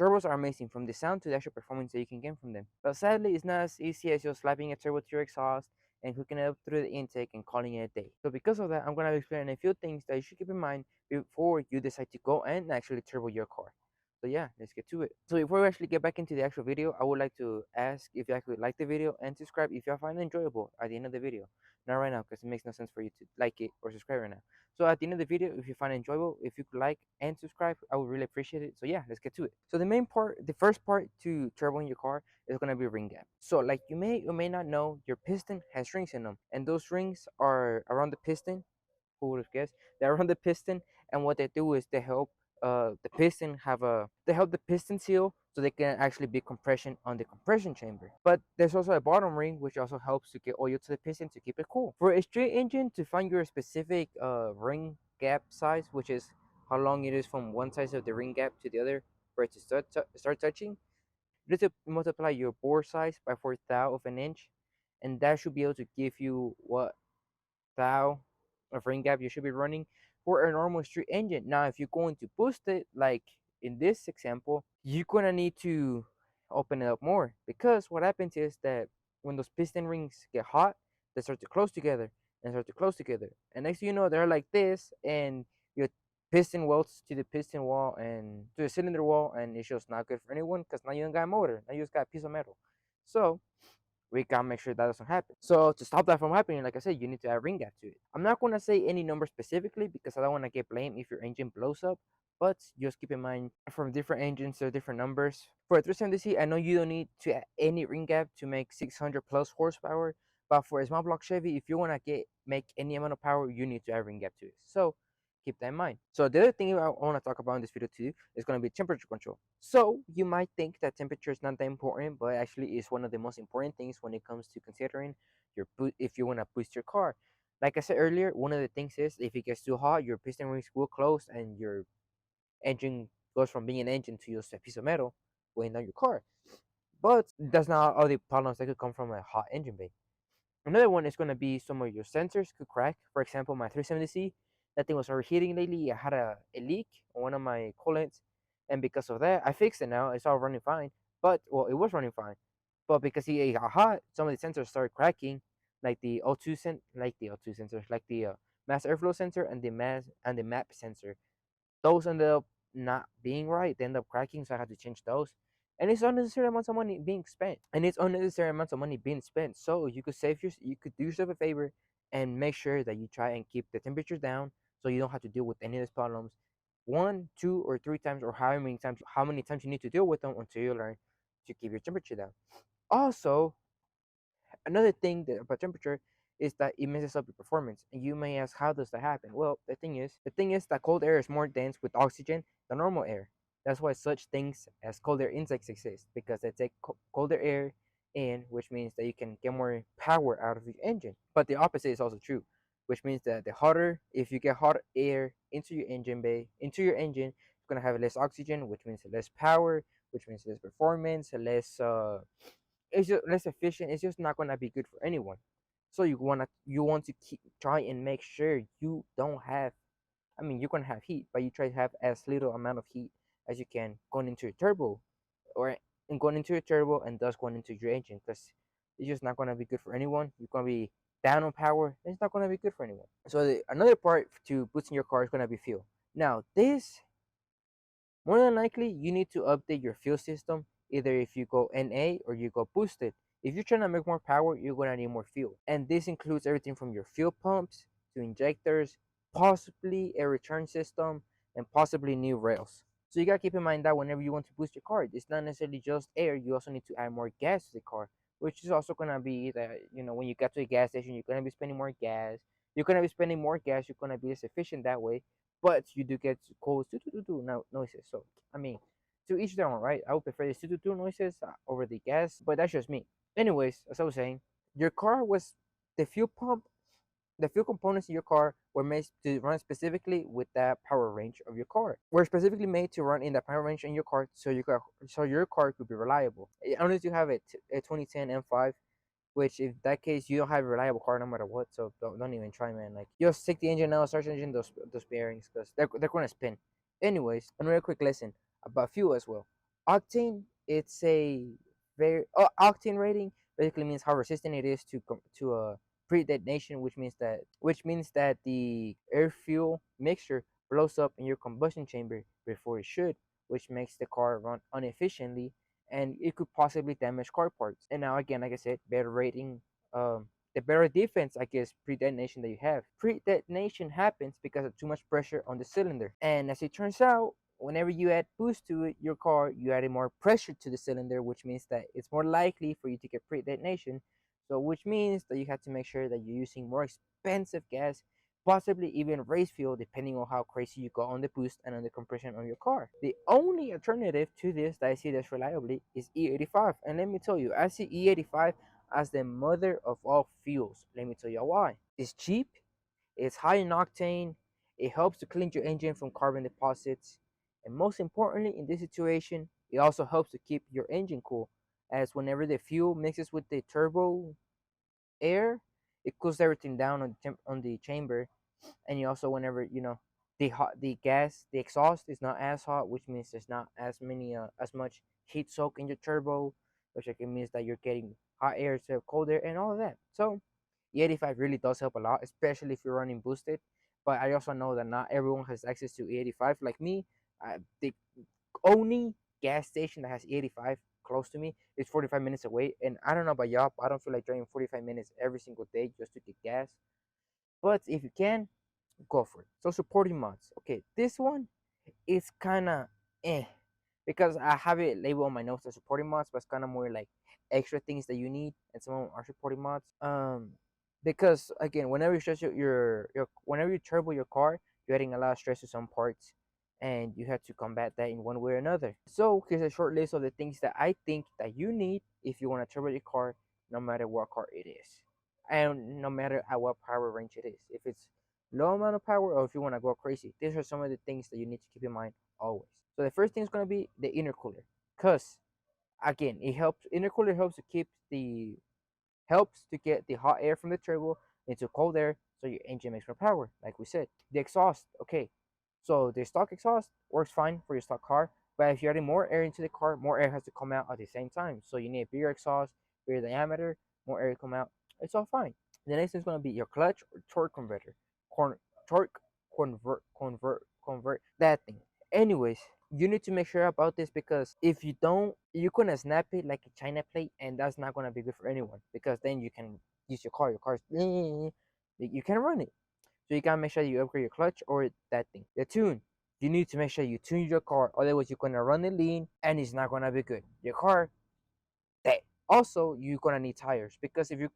Turbos are amazing from the sound to the actual performance that you can get from them. But sadly, it's not as easy as just slapping a turbo to your exhaust and hooking it up through the intake and calling it a day. So because of that, I'm going to explain a few things that you should keep in mind before you decide to go and actually turbo your car. So yeah, let's get to it. So before we actually get back into the actual video, I would like to ask if you actually like the video and subscribe if you find it enjoyable at the end of the video. Not right now, because it makes no sense for you to like it or subscribe right now. So at the end of the video, if you find it enjoyable, if you could like and subscribe, I would really appreciate it. So yeah, let's get to it. So the main part, the first part to turboing your car is gonna be ring gap. So like you may or may not know, your piston has rings in them, and those rings are around the piston. Who would have guessed? They're around the piston, and what they do is they help the piston have a they help the piston seal so they can actually be compression on the compression chamber. But there's also a bottom ring which also helps to get oil to the piston to keep it cool. For a straight engine, to find your specific ring gap size, which is how long it is from one side of the ring gap to the other for it to start touching, you need to multiply your bore size by 4 thou of an inch, and that should be able to give you what thou of ring gap you should be running for a normal street engine. Now, if you're going to boost it, like in this example, you're gonna need to open it up more, because what happens is that when those piston rings get hot, they start to close together and start to close together, and next thing you know, they're like this, and your piston welds to the piston wall and to the cylinder wall, and it's just not good for anyone, because now you don't got a motor, now you just got a piece of metal. So we gotta make sure that doesn't happen. So to stop that from happening, like I said, you need to add ring gap to it. I'm not gonna say any number specifically because I don't want to get blamed if your engine blows up, but just keep in mind from different engines there are different numbers. For a 370Z, I know you don't need to add any ring gap to make 600 plus horsepower, but for a small block Chevy, if you wanna make any amount of power, you need to add ring gap to it. So keep that in mind. So the other thing I want to talk about in this video too is going to be temperature control. So you might think that temperature is not that important, but actually is one of the most important things when it comes to considering if you want to boost your car. Like I said earlier, one of the things is if it gets too hot, your piston rings will close and your engine goes from being an engine to just a piece of metal weighing down your car. But that's not all the problems that could come from a hot engine bay. Another one is going to be some of your sensors could crack. For example, my 370Z, that thing was overheating lately. I had a leak on one of my coolants, and because of that, I fixed it now. It's all running fine. But well, it was running fine, but because it got hot, some of the sensors started cracking, like the O2 sensors, like the mass airflow sensor and the map sensor. Those ended up not being right. They ended up cracking, so I had to change those. And it's unnecessary amounts of money being spent. And it's unnecessary amounts of money being spent. So you could do yourself a favor and make sure that you try and keep the temperatures down so you don't have to deal with any of these problems one, two, or three times, or how many times you need to deal with them until you learn to keep your temperature down. Also, another thing about temperature is that it messes up your performance. And you may ask, how does that happen? Well, the thing is that cold air is more dense with oxygen than normal air. That's why such things as cold air intakes exist, because they take colder air in, which means that you can get more power out of your engine. But the opposite is also true, which means that if you get hot air into your engine, it's gonna have less oxygen, which means less power, which means less performance, less it's just less efficient. It's just not gonna be good for anyone. So you want to keep try and make sure you don't have. I mean, you're gonna have heat, but you try to have as little amount of heat as you can going into your turbo, or and going into your turbo, and thus going into your engine, because it's just not gonna be good for anyone. You're gonna be down on power. It's not gonna be good for anyone. So another part to boosting your car is gonna be fuel. Now this more than likely, you need to update your fuel system either if you go NA or you go boosted. If you're trying to make more power, you're going to need more fuel. And this includes everything from your fuel pumps to injectors, possibly a return system, and possibly new rails. So you got to keep in mind that whenever you want to boost your car, it's not necessarily just air. You also need to add more gas to the car, which is also going to be that, when you get to a gas station, you're going to be spending more gas. You're going to be spending more gas. You're going to be less efficient that way, but you do get calls noises. So I mean, to each their own, right? I would prefer the noises over the gas, but that's just me. Anyways, as I was saying, your car was the fuel pump, the fuel components in your car were made to run specifically with that power range of your car. Were specifically made to run in the power range in your car, so your car could be reliable. Unless you have a 2010 M5, which if that case you don't have a reliable car no matter what, so don't even try, man. Like, just take the engine out, start changing those bearings, because they're gonna spin. Anyways, another quick lesson about fuel as well. Octane, it's a very octane rating basically means how resistant it is to a pre-detonation, which means that the air fuel mixture blows up in your combustion chamber before it should, which makes the car run inefficiently, and it could possibly damage car parts. And now again, like I said, better rating, the better defense, I guess, pre-detonation that you have. Pre-detonation happens because of too much pressure on the cylinder, and as it turns out, whenever you add boost to it, your car, you added more pressure to the cylinder, which means that it's more likely for you to get pre-detonation. So, which means that you have to make sure that you're using more expensive gas, possibly even race fuel, depending on how crazy you go on the boost and on the compression on your car. The only alternative to this that I see that's reliably is E85, and let me tell you, I see E85 as the mother of all fuels. Let me tell you why. It's cheap, it's high in octane, it helps to clean your engine from carbon deposits, and most importantly, in this situation, it also helps to keep your engine cool, as whenever the fuel mixes with the turbo air, it cools everything down on the chamber, and you also whenever the gas, the exhaust is not as hot, which means there's not as much heat soak in your turbo, which again means that you're getting hot air instead of cold air and all of that. So E85 really does help a lot, especially if you're running boosted. But I also know that not everyone has access to E85 like me. The only gas station that has E85 close to me is 45 minutes away, and I don't know about y'all, but I don't feel like driving 45 minutes every single day just to get gas. But if you can, go for it. So supporting mods. Okay, this one is kind of eh because I have it labeled on my notes as supporting mods, but it's kind of more like extra things that you need, and some of them are supporting mods. Because again, whenever you stress whenever you turbo your car, you're adding a lot of stress to some parts, and you have to combat that in one way or another. So here's a short list of the things that I think that you need if you want to turbo your car, no matter what car it is, and no matter at what power range it is. If it's low amount of power or if you want to go crazy, these are some of the things that you need to keep in mind always. So the first thing is going to be the intercooler, because again, it helps. Intercooler helps to get the hot air from the turbo into cold air, so your engine makes more power. Like we said, the exhaust. Okay, so the stock exhaust works fine for your stock car, but if you're adding more air into the car, more air has to come out at the same time. So you need a bigger exhaust, bigger diameter, more air to come out. It's all fine. The next thing is going to be your clutch or torque converter. Torque convert that thing. Anyways, you need to make sure about this, because if you don't, you're gonna snap it like a China plate, and that's not gonna be good for anyone, because then you can use your car. Your car's you can run it. So you gotta make sure you upgrade your clutch or that thing. The tune. You need to make sure you tune your car, otherwise you're gonna run it lean and it's not gonna be good. Your car that. Also, you're gonna need tires, because if you're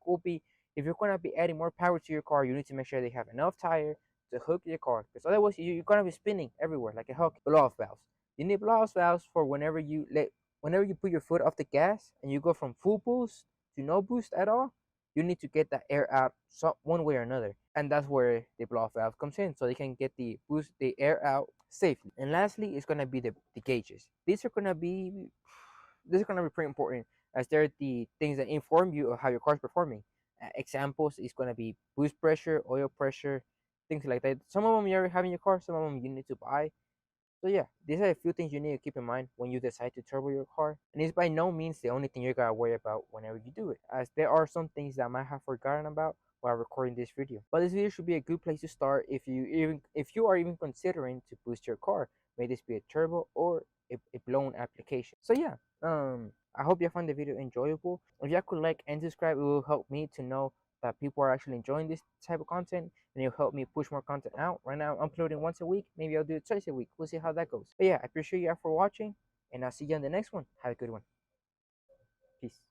gonna be adding more power to your car, you need to make sure they have enough tire to hook your car, because otherwise you're gonna be spinning everywhere like a hook. Blow off valves. You need blow off valves for whenever you put your foot off the gas and you go from full boost to no boost at all. You need to get that air out one way or another, and that's where the blow off valve comes in, so they can get the air out safely. And lastly, it's gonna be the gauges. These are gonna be pretty important, as they're the things that inform you of how your car is performing. Examples is going to be boost pressure, oil pressure, things like that. Some of them you already have in your car, some of them you need to buy. So yeah, these are a few things you need to keep in mind when you decide to turbo your car. And it's by no means the only thing you gotta worry about whenever you do it, as there are some things that I might have forgotten about while recording this video. But this video should be a good place to start if you are even considering to boost your car. May this be a turbo or a blown application. So yeah, I hope you find the video enjoyable. If you could like and subscribe, it will help me to know that people are actually enjoying this type of content, and it'll help me push more content out. Right now, I'm uploading once a week. Maybe I'll do it twice a week. We'll see how that goes. But yeah, I appreciate you all for watching, and I'll see you on the next one. Have a good one. Peace.